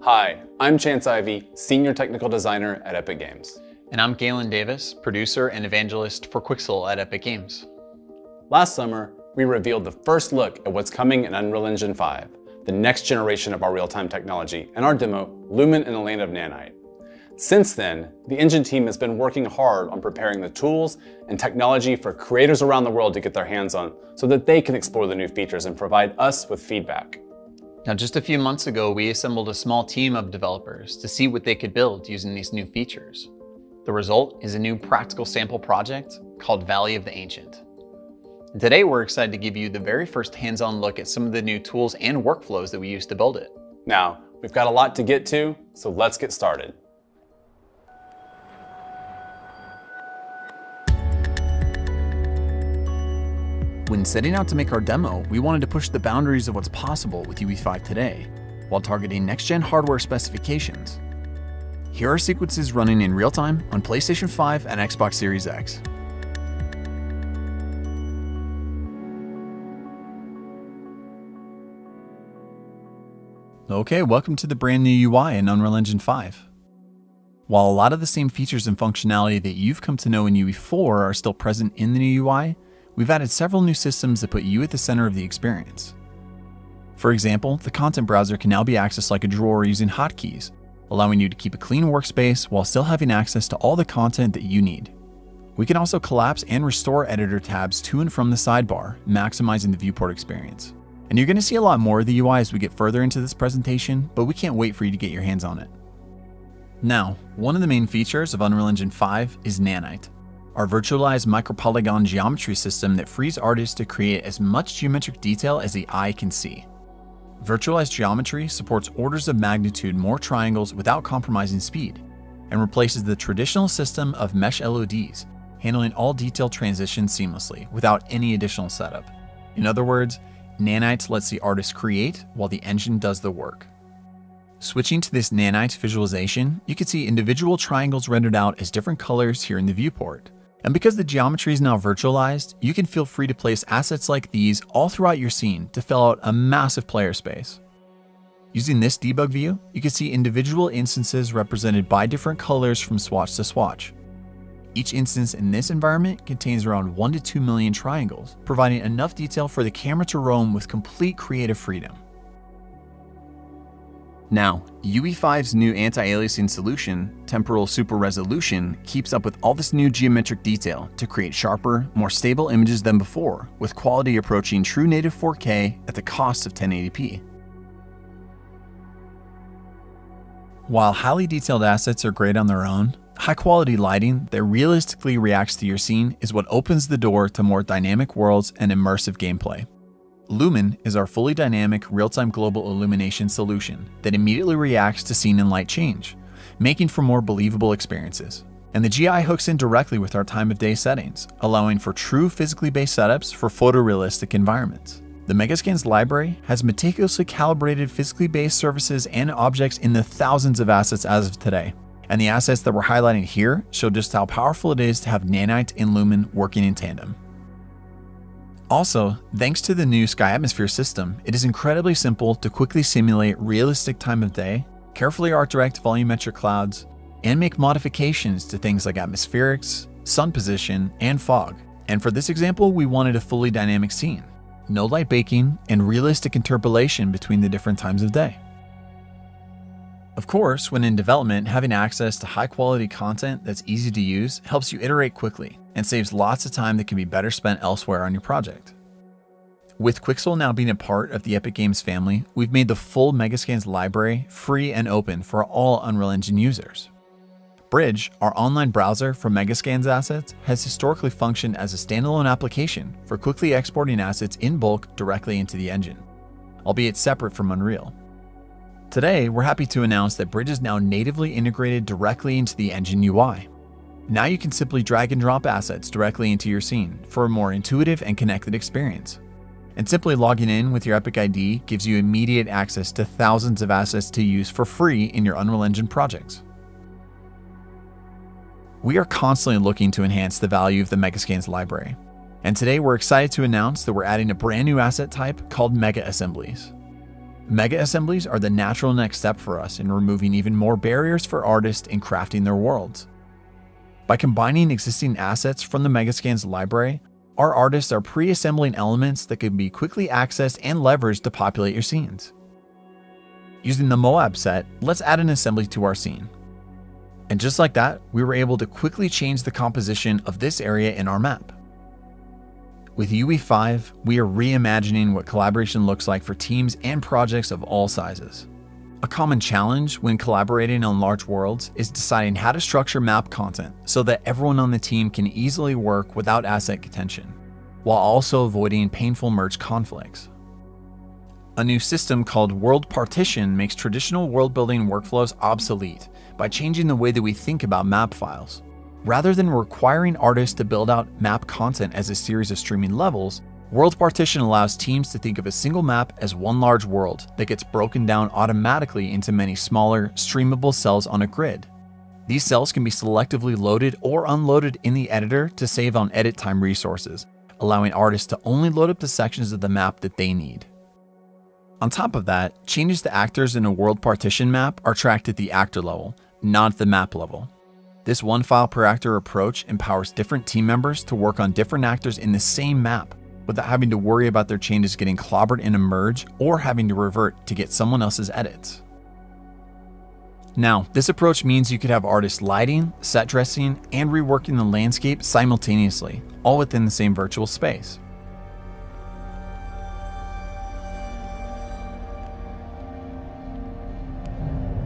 Hi, I'm Chance Ivy, Senior Technical Designer at Epic Games. And I'm Galen Davis, producer and evangelist for Quixel at Epic Games. Last summer, we revealed the first look at what's coming in Unreal Engine 5, the next generation of our real-time technology, and our demo, Lumen in the Land of Nanite. Since then, the engine team has been working hard on preparing the tools and technology for creators around the world to get their hands on so that they can explore the new features and provide us with feedback. Now, just a few months ago, we assembled a small team of developers to see what they could build using these new features. The result is a new practical sample project called Valley of the Ancient. And today, we're excited to give you the very first hands-on look at some of the new tools and workflows that we use to build it. Now, we've got a lot to get to, so let's get started. When setting out to make our demo, we wanted to push the boundaries of what's possible with UE5 today, while targeting next-gen hardware specifications. Here are sequences running in real time on PlayStation 5 and Xbox Series X. Okay, welcome to the brand new UI in Unreal Engine 5. While a lot of the same features and functionality that you've come to know in UE4 are still present in the new UI, we've added several new systems that put you at the center of the experience. For example, the content browser can now be accessed like a drawer using hotkeys, allowing you to keep a clean workspace while still having access to all the content that you need. We can also collapse and restore editor tabs to and from the sidebar, maximizing the viewport experience. And you're going to see a lot more of the UI as we get further into this presentation, but we can't wait for you to get your hands on it. Now, one of the main features of Unreal Engine 5 is Nanite, our virtualized micropolygon geometry system that frees artists to create as much geometric detail as the eye can see. Virtualized geometry supports orders of magnitude more triangles without compromising speed, and replaces the traditional system of mesh LODs, handling all detail transitions seamlessly without any additional setup. In other words, Nanite lets the artist create while the engine does the work. Switching to this Nanite visualization, you can see individual triangles rendered out as different colors here in the viewport. And because the geometry is now virtualized, you can feel free to place assets like these all throughout your scene to fill out a massive player space. Using this debug view, you can see individual instances represented by different colors from swatch to swatch. Each instance in this environment contains around 1 to 2 million triangles, providing enough detail for the camera to roam with complete creative freedom. Now, UE5's new anti-aliasing solution, Temporal Super Resolution, keeps up with all this new geometric detail to create sharper, more stable images than before, with quality approaching true native 4K at the cost of 1080p. While highly detailed assets are great on their own, high-quality lighting that realistically reacts to your scene is what opens the door to more dynamic worlds and immersive gameplay. Lumen is our fully dynamic, real-time global illumination solution that immediately reacts to scene and light change, making for more believable experiences. And the GI hooks in directly with our time of day settings, allowing for true physically based setups for photorealistic environments. The Megascans library has meticulously calibrated physically based surfaces and objects in the thousands of assets as of today. And the assets that we're highlighting here show just how powerful it is to have Nanite and Lumen working in tandem. Also, thanks to the new Sky Atmosphere system, it is incredibly simple to quickly simulate realistic time of day, carefully art direct volumetric clouds, and make modifications to things like atmospherics, sun position, and fog. And for this example, we wanted a fully dynamic scene, no light baking, and realistic interpolation between the different times of day. Of course, when in development, having access to high-quality content that's easy to use helps you iterate quickly and saves lots of time that can be better spent elsewhere on your project. With Quixel now being a part of the Epic Games family, we've made the full Megascans library free and open for all Unreal Engine users. Bridge, our online browser for Megascans assets, has historically functioned as a standalone application for quickly exporting assets in bulk directly into the engine, albeit separate from Unreal. Today, we're happy to announce that Bridge is now natively integrated directly into the engine UI. Now you can simply drag and drop assets directly into your scene for a more intuitive and connected experience. And simply logging in with your Epic ID gives you immediate access to thousands of assets to use for free in your Unreal Engine projects. We are constantly looking to enhance the value of the Megascans library. And today we're excited to announce that we're adding a brand new asset type called Mega Assemblies. Mega assemblies are the natural next step for us in removing even more barriers for artists in crafting their worlds. By combining existing assets from the Megascans library, our artists are pre-assembling elements that can be quickly accessed and leveraged to populate your scenes. Using the Moab set, let's add an assembly to our scene. And just like that, we were able to quickly change the composition of this area in our map. With UE5, we are reimagining what collaboration looks like for teams and projects of all sizes. A common challenge when collaborating on large worlds is deciding how to structure map content so that everyone on the team can easily work without asset contention, while also avoiding painful merge conflicts. A new system called World Partition makes traditional world-building workflows obsolete by changing the way that we think about map files. Rather than requiring artists to build out map content as a series of streaming levels, World Partition allows teams to think of a single map as one large world that gets broken down automatically into many smaller, streamable cells on a grid. These cells can be selectively loaded or unloaded in the editor to save on edit time resources, allowing artists to only load up the sections of the map that they need. On top of that, changes to actors in a World Partition map are tracked at the actor level, not the map level. This one file per actor approach empowers different team members to work on different actors in the same map without having to worry about their changes getting clobbered in a merge or having to revert to get someone else's edits. Now, this approach means you could have artists lighting, set dressing, and reworking the landscape simultaneously, all within the same virtual space.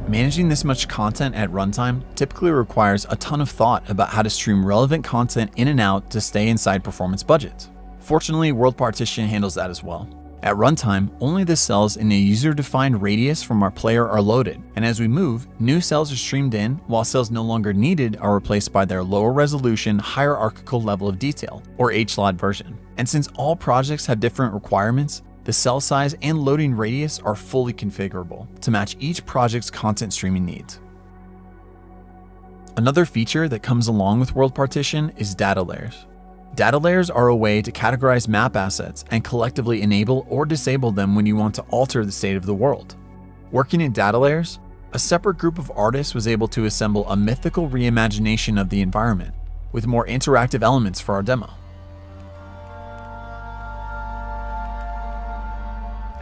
Managing this much content at runtime typically requires a ton of thought about how to stream relevant content in and out to stay inside performance budgets. Fortunately, World Partition handles that as well. At runtime, only the cells in a user-defined radius from our player are loaded, and as we move, new cells are streamed in, while cells no longer needed are replaced by their lower resolution, hierarchical level of detail, or HLOD version. And since all projects have different requirements, the cell size and loading radius are fully configurable to match each project's content streaming needs. Another feature that comes along with World Partition is data layers. Data layers are a way to categorize map assets and collectively enable or disable them when you want to alter the state of the world. Working in data layers, a separate group of artists was able to assemble a mythical reimagination of the environment with more interactive elements for our demo.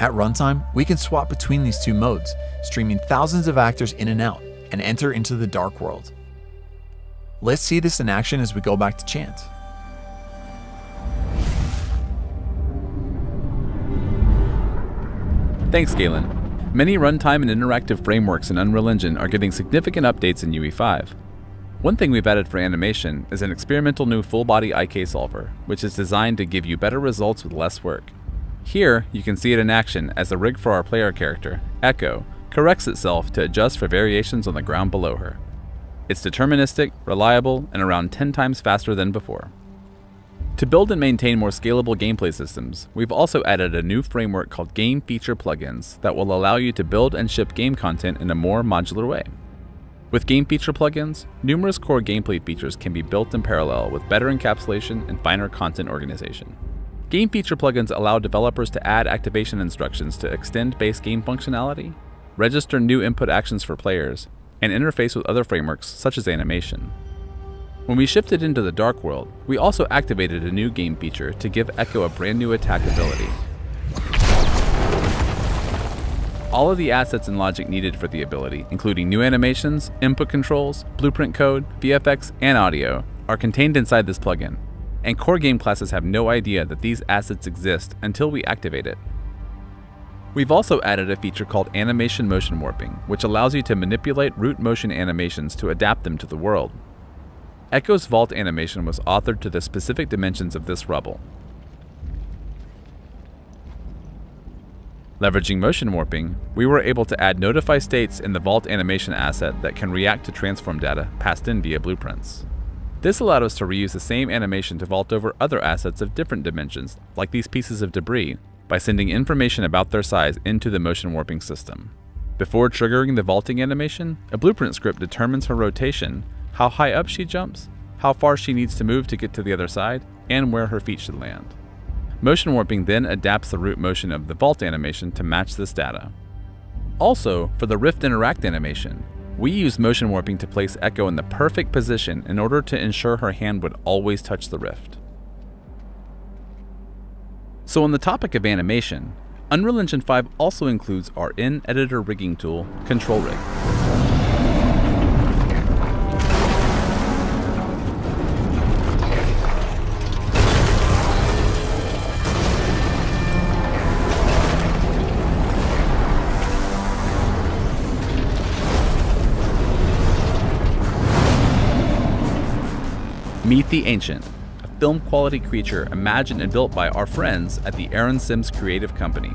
At runtime, we can swap between these two modes, streaming thousands of actors in and out, and enter into the dark world. Let's see this in action as we go back to Chant. Thanks, Galen. Many runtime and interactive frameworks in Unreal Engine are getting significant updates in UE5. One thing we've added for animation is an experimental new full-body IK solver, which is designed to give you better results with less work. Here, you can see it in action as the rig for our player character, Echo, corrects itself to adjust for variations on the ground below her. It's deterministic, reliable, and around 10 times faster than before. To build and maintain more scalable gameplay systems, we've also added a new framework called Game Feature Plugins that will allow you to build and ship game content in a more modular way. With Game Feature Plugins, numerous core gameplay features can be built in parallel with better encapsulation and finer content organization. Game Feature Plugins allow developers to add activation instructions to extend base game functionality, register new input actions for players, and interface with other frameworks such as animation. When we shifted into the Dark World, we also activated a new game feature to give Echo a brand new attack ability. All of the assets and logic needed for the ability, including new animations, input controls, blueprint code, VFX, and audio, are contained inside this plugin, and core game classes have no idea that these assets exist until we activate it. We've also added a feature called Animation Motion Warping, which allows you to manipulate root motion animations to adapt them to the world. Echo's vault animation was authored to the specific dimensions of this rubble. Leveraging motion warping, we were able to add notify states in the vault animation asset that can react to transform data passed in via blueprints. This allowed us to reuse the same animation to vault over other assets of different dimensions, like these pieces of debris, by sending information about their size into the motion warping system. Before triggering the vaulting animation, a blueprint script determines her rotation, how high up she jumps, how far she needs to move to get to the other side, and where her feet should land. Motion warping then adapts the root motion of the vault animation to match this data. Also, for the Rift Interact animation, we used motion warping to place Echo in the perfect position in order to ensure her hand would always touch the Rift. So on the topic of animation, Unreal Engine 5 also includes our in-editor rigging tool, Control Rig. Meet the Ancient, a film-quality creature imagined and built by our friends at the Aaron Sims Creative Company.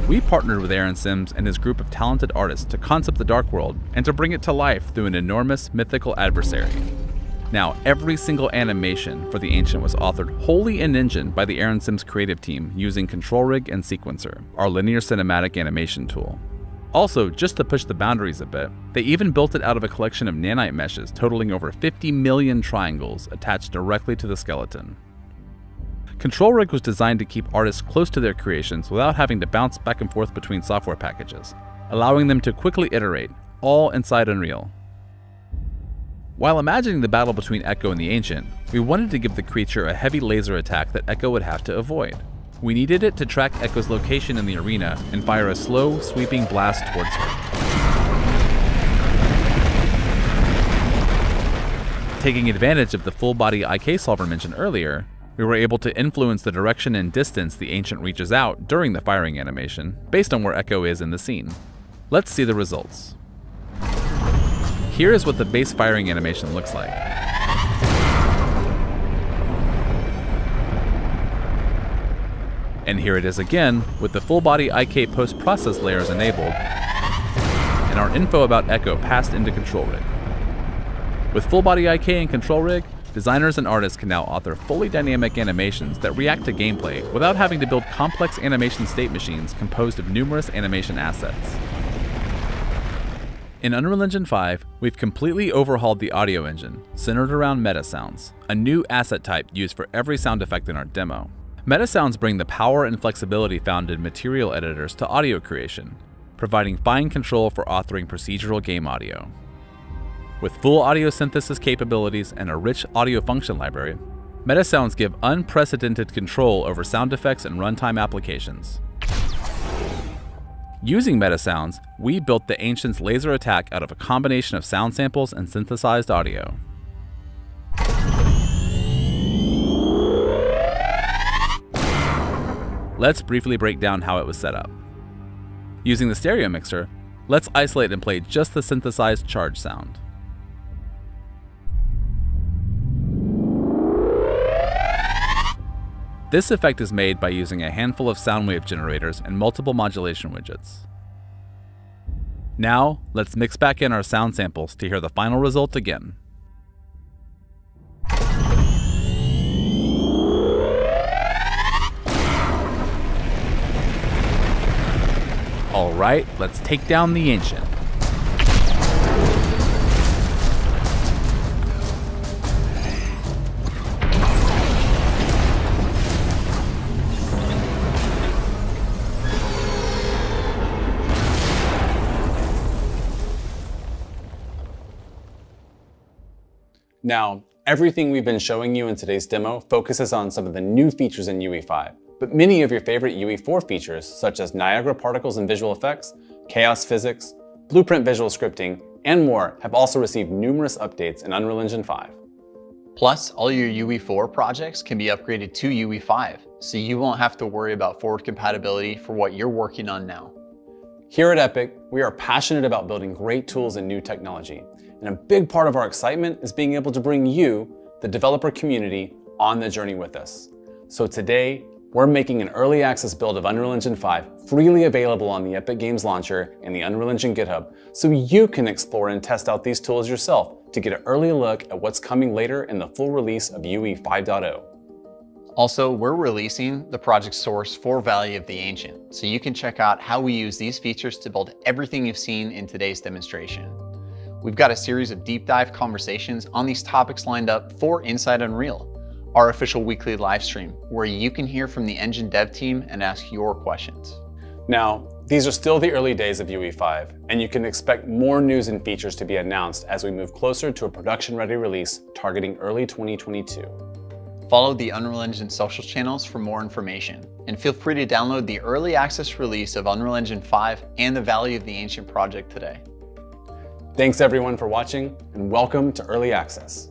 We partnered with Aaron Sims and his group of talented artists to concept the Dark World and to bring it to life through an enormous mythical adversary. Now, every single animation for the Ancient was authored wholly in Engine by the Aaron Sims creative team using Control Rig and Sequencer, our linear cinematic animation tool. Also, just to push the boundaries a bit, they even built it out of a collection of nanite meshes totaling over 50 million triangles attached directly to the skeleton. Control Rig was designed to keep artists close to their creations without having to bounce back and forth between software packages, allowing them to quickly iterate, all inside Unreal. While imagining the battle between Echo and the Ancient, we wanted to give the creature a heavy laser attack that Echo would have to avoid. We needed it to track Echo's location in the arena and fire a slow, sweeping blast towards her. Taking advantage of the full-body IK solver mentioned earlier, we were able to influence the direction and distance the Ancient reaches out during the firing animation, based on where Echo is in the scene. Let's see the results. Here is what the base firing animation looks like. And here it is again, with the full-body IK post-process layers enabled, and our info about Echo passed into Control Rig. With full-body IK and Control Rig, designers and artists can now author fully dynamic animations that react to gameplay without having to build complex animation state machines composed of numerous animation assets. In Unreal Engine 5, we've completely overhauled the audio engine, centered around meta sounds, a new asset type used for every sound effect in our demo. Meta sounds bring the power and flexibility found in material editors to audio creation, providing fine control for authoring procedural game audio. With full audio synthesis capabilities and a rich audio function library, meta sounds give unprecedented control over sound effects and runtime applications. Using meta sounds, we built the Ancient's laser attack out of a combination of sound samples and synthesized audio. Let's briefly break down how it was set up. Using the stereo mixer, let's isolate and play just the synthesized charge sound. This effect is made by using a handful of sound wave generators and multiple modulation widgets. Now, let's mix back in our sound samples to hear the final result again. Alright, let's take down the Ancient. Now, everything we've been showing you in today's demo focuses on some of the new features in UE5, but many of your favorite UE4 features, such as Niagara particles and visual effects, chaos physics, blueprint visual scripting, and more have also received numerous updates in Unreal Engine 5. Plus, all your UE4 projects can be upgraded to UE5, so you won't have to worry about forward compatibility for what you're working on now. Here at Epic, we are passionate about building great tools and new technology, and a big part of our excitement is being able to bring you, the developer community, on the journey with us. So today, we're making an early access build of Unreal Engine 5 freely available on the Epic Games Launcher and the Unreal Engine GitHub, so you can explore and test out these tools yourself to get an early look at what's coming later in the full release of UE 5.0. Also, we're releasing the project source for Valley of the Ancient, so you can check out how we use these features to build everything you've seen in today's demonstration. We've got a series of deep dive conversations on these topics lined up for Inside Unreal, our official weekly live stream, where you can hear from the engine dev team and ask your questions. Now, these are still the early days of UE5, and you can expect more news and features to be announced as we move closer to a production-ready release targeting early 2022. Follow the Unreal Engine social channels for more information, and feel free to download the early access release of Unreal Engine 5 and the Valley of the Ancient project today. Thanks everyone for watching, and welcome to Early Access.